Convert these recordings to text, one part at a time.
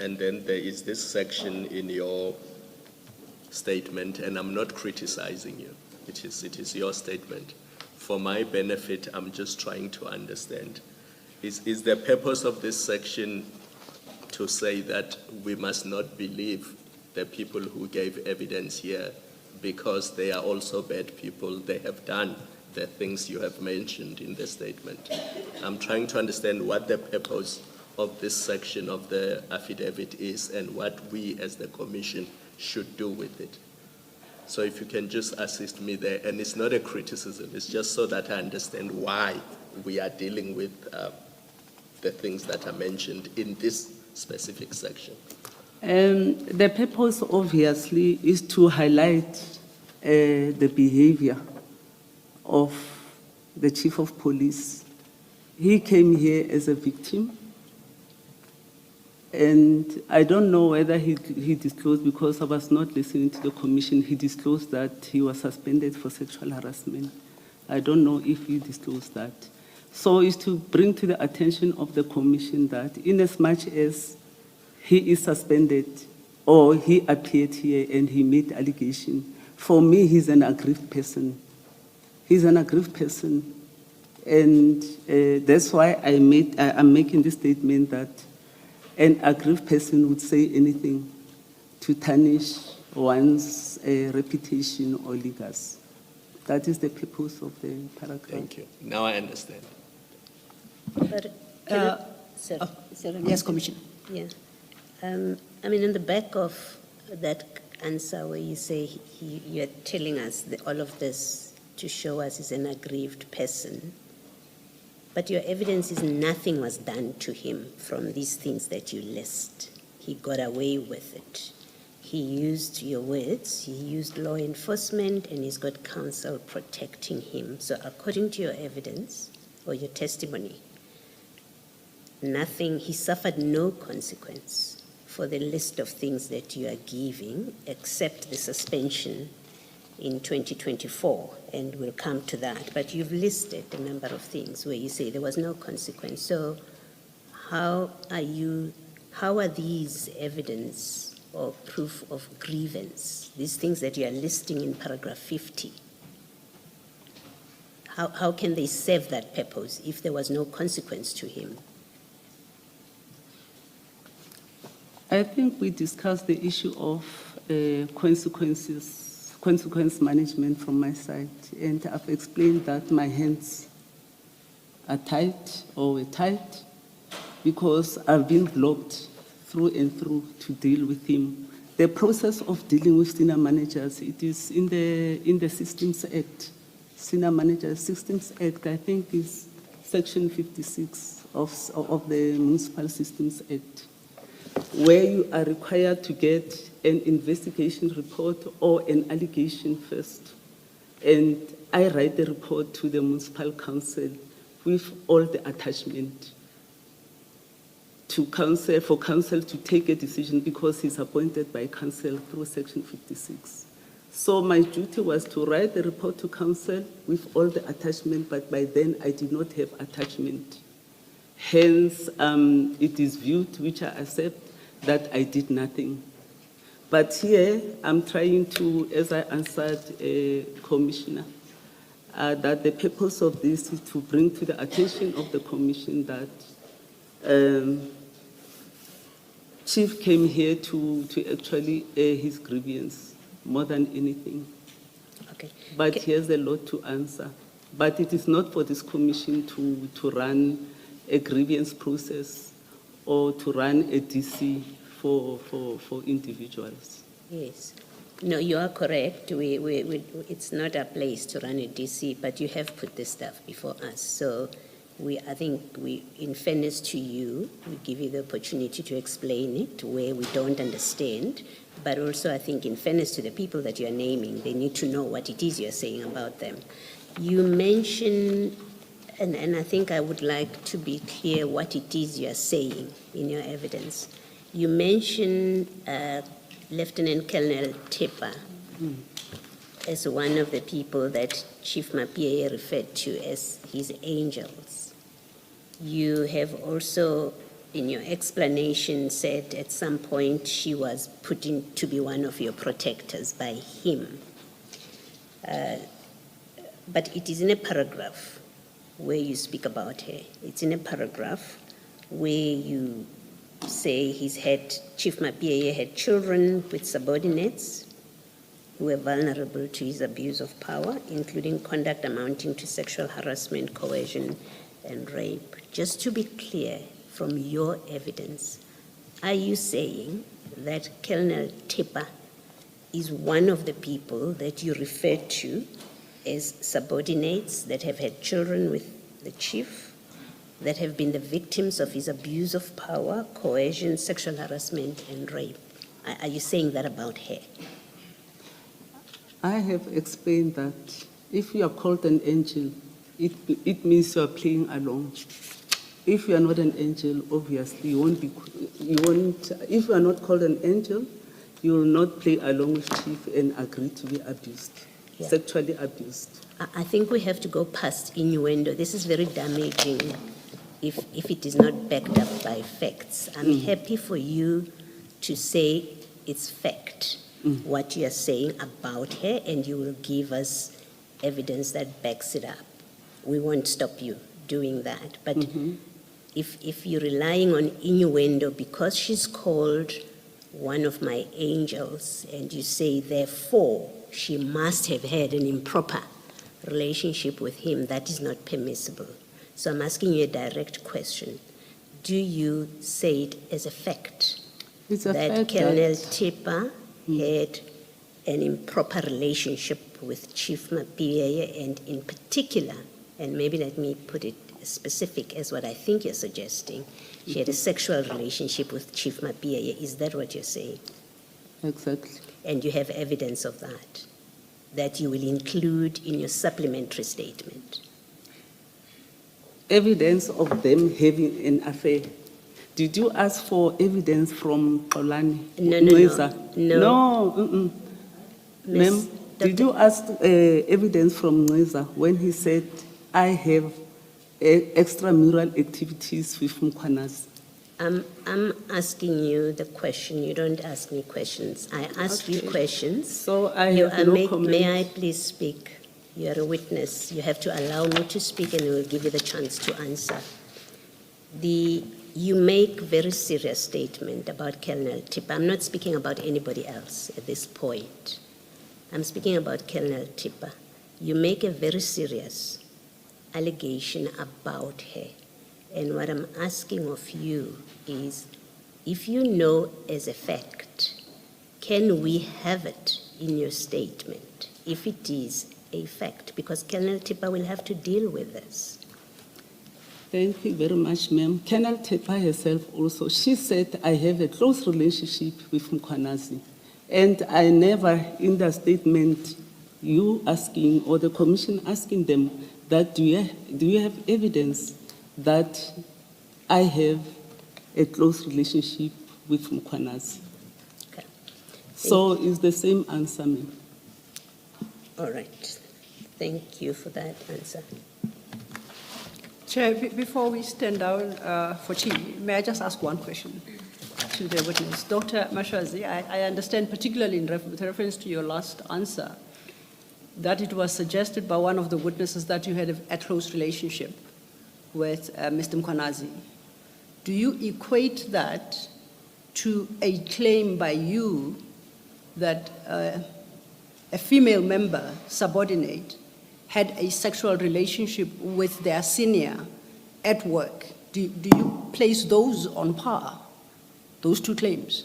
And then there is this section in your statement, and I'm not criticizing you. It is your statement. For my benefit, I'm just trying to understand. Is the purpose of this section to say that we must not believe the people who gave evidence here because they are also bad people? They have done the things you have mentioned in the statement. I'm trying to understand what the purpose of this section of the affidavit is and what we as the Commission should do with it. So if you can just assist me there, and it's not a criticism, it's just so that I understand why we are dealing with the things that are mentioned in this specific section. The purpose, obviously, is to highlight the behavior of the Chief of Police. He came here as a victim, and I don't know whether he disclosed, because I was not listening to the Commission, he disclosed that he was suspended for sexual harassment. I don't know if he disclosed that. So it's to bring to the attention of the Commission that in as much as he is suspended or he appeared here and he made allegation, for me, he's an aggrieved person. He's an aggrieved person. And that's why I'm making this statement that an aggrieved person would say anything to tarnish one's reputation or legacy. That is the purpose of the paragraph. Thank you. Now I understand. But sorry. Yes, Commissioner. Yeah. I mean, in the back of that answer where you say you're telling us all of this to show us he's an aggrieved person, but your evidence is nothing was done to him from these things that you list. He got away with it. He used your words, he used law enforcement, and he's got counsel protecting him. So according to your evidence or your testimony, he suffered no consequence for the list of things that you are giving, except the suspension in 2024, and we'll come to that. But you've listed a number of things where you say there was no consequence. So how are these evidence or proof of grievance, these things that you are listing in paragraph 50, how can they serve that purpose if there was no consequence to him? I think we discussed the issue of consequence management from my side, and I've explained that my hands are tight or were tight because I've been blocked through and through to deal with him. The process of dealing with senior managers, it is in the Systems Act. Senior Managers Systems Act, I think, is Section 56 of the Municipal Systems Act, where you are required to get an investigation report or an allegation first. And I write the report to the municipal council with all the attachment to council, for council to take a decision, because he's appointed by council through Section 56. So my duty was to write the report to council with all the attachment, but by then I did not have attachment. Hence, it is viewed, which I accept, that I did nothing. But here, I'm trying to, as I answered Commissioner, that the purpose of this is to bring to the attention of the Commission that Chief came here to actually air his grievance more than anything. Okay. But he has a lot to answer. But it is not for this Commission to run a grievance process or to run a DC for individuals. Yes. No, you are correct. It's not a place to run a DC, but you have put this stuff before us. So I think in fairness to you, we give you the opportunity to explain it where we don't understand. But also, I think in fairness to the people that you're naming, they need to know what it is you're saying about them. You mentioned, and I think I would like to be clear what it is you're saying in your evidence. You mentioned Lieutenant Colonel Tipper as one of the people that Chief Mapie referred to as his angels. You have also in your explanation, said at some point she was put in to be one of your protectors by him. But it is in a paragraph where you speak about her. It's in a paragraph where you say Chief Mapieye had children with subordinates who were vulnerable to his abuse of power, including conduct amounting to sexual harassment, coercion, and rape. Just to be clear, from your evidence, are you saying that Kel Tipper is one of the people that you refer to as subordinates that have had children with the chief, that have been the victims of his abuse of power, coercion, sexual harassment, and rape? Are you saying that about her? I have explained that if you are called an angel, it means you are playing along. If you are not an angel, obviously if you are not called an angel, you will not play along with chief and agree to be abused, sexually abused. I think we have to go past innuendo. This is very damaging if it is not backed up by facts. I'm happy for you to say it's fact, what you are saying about her, and you will give us evidence that backs it up. We won't stop you doing that. But if you're relying on innuendo because she's called one of my angels, and you say, therefore, she must have had an improper relationship with him, that is not permissible. So I'm asking you a direct question. Do you say it as a fact that Kel Tipper had an improper relationship with Chief Mapieye, and in particular, and maybe let me put it specific as what I think you're suggesting, she had a sexual relationship with Chief Mapieye? Is that what you're saying? Exactly. And you have evidence of that you will include in your supplementary statement? Evidence of them having an affair. Did you ask for evidence from Xolani? No. Ma'am, did you ask evidence from Neza when he said, I have extramural activities with Mkhwanazi? I'm asking you the question. You don't ask me questions. I ask you questions. So I have no comment. May I please speak? You are a witness. You have to allow me to speak, and we will give you the chance to answer. You make very serious statement about Kel Tipper. I'm not speaking about anybody else at this point. I'm speaking about Kel Tipper. You make a very serious allegation about her. And what I'm asking of you is, if you know as a fact, can we have it in your statement if it is a fact? Because Kel Tipper will have to deal with this. Thank you very much, ma'am. Kel Tipper herself also, she said, I have a close relationship with Mkhwanazi. And I never, in the statement, you asking, or the commission asking them, that do you have evidence that I have a close relationship with Mkhwanazi? Okay. So it's the same answer, ma'am. All right. Thank you for that answer. Chair, before we stand down for tea, may I just ask one question to the witness? Dr. Mashazi, I understand, particularly with reference to your last answer, that it was suggested by one of the witnesses that you had a close relationship with Mr. Mkhwanazi. Do you equate that to a claim by you that a female member, subordinate, had a sexual relationship with their senior at work? Do you place those on par, those two claims?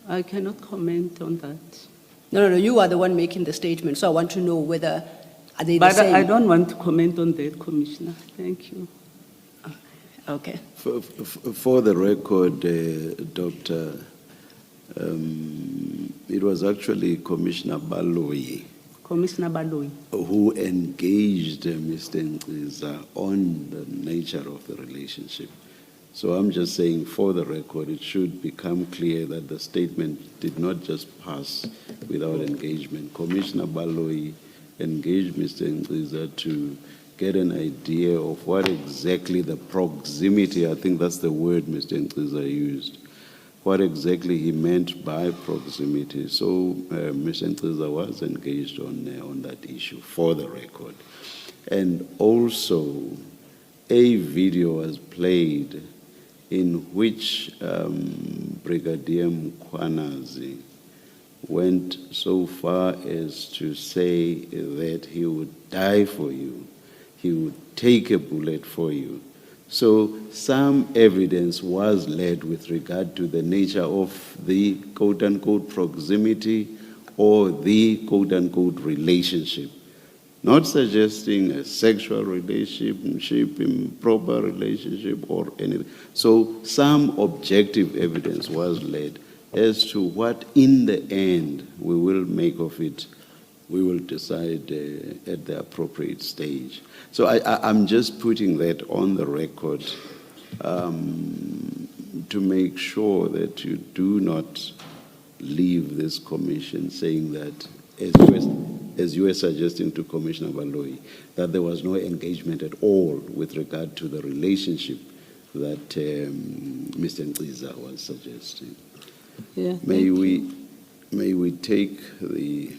I cannot comment on that. No, you are the one making the statement, so I want to know whether are they the same? But I don't want to comment on that, Commissioner. Thank you. Okay. For the record, Doctor, it was actually Commissioner Baloyi who engaged Mr. Nziza on the nature of the relationship. So I'm just saying, for the record, it should become clear that the statement did not just pass without engagement. Commissioner Baloyi engaged Mr. Nziza to get an idea of what exactly the proximity, I think that's the word Mr. Ntsiza used, what exactly he meant by proximity. So Mr. Ntsiza was engaged on that issue, for the record. And also, a video was played in which Brigadier Mkhwanazi went so far as to say that he would die for you, he would take a bullet for you. So some evidence was led with regard to the nature of the quote-unquote proximity or the quote-unquote relationship. Not suggesting a sexual relationship, improper relationship, or anything. So some objective evidence was led as to what in the end we will make of it. We will decide at the appropriate stage. So I'm just putting that on the record to make sure that you do not leave this commission saying that, as you were suggesting to Commissioner Baloyi, that there was no engagement at all with regard to the relationship that Mr. Ntsiza was suggesting. Yeah, May we take the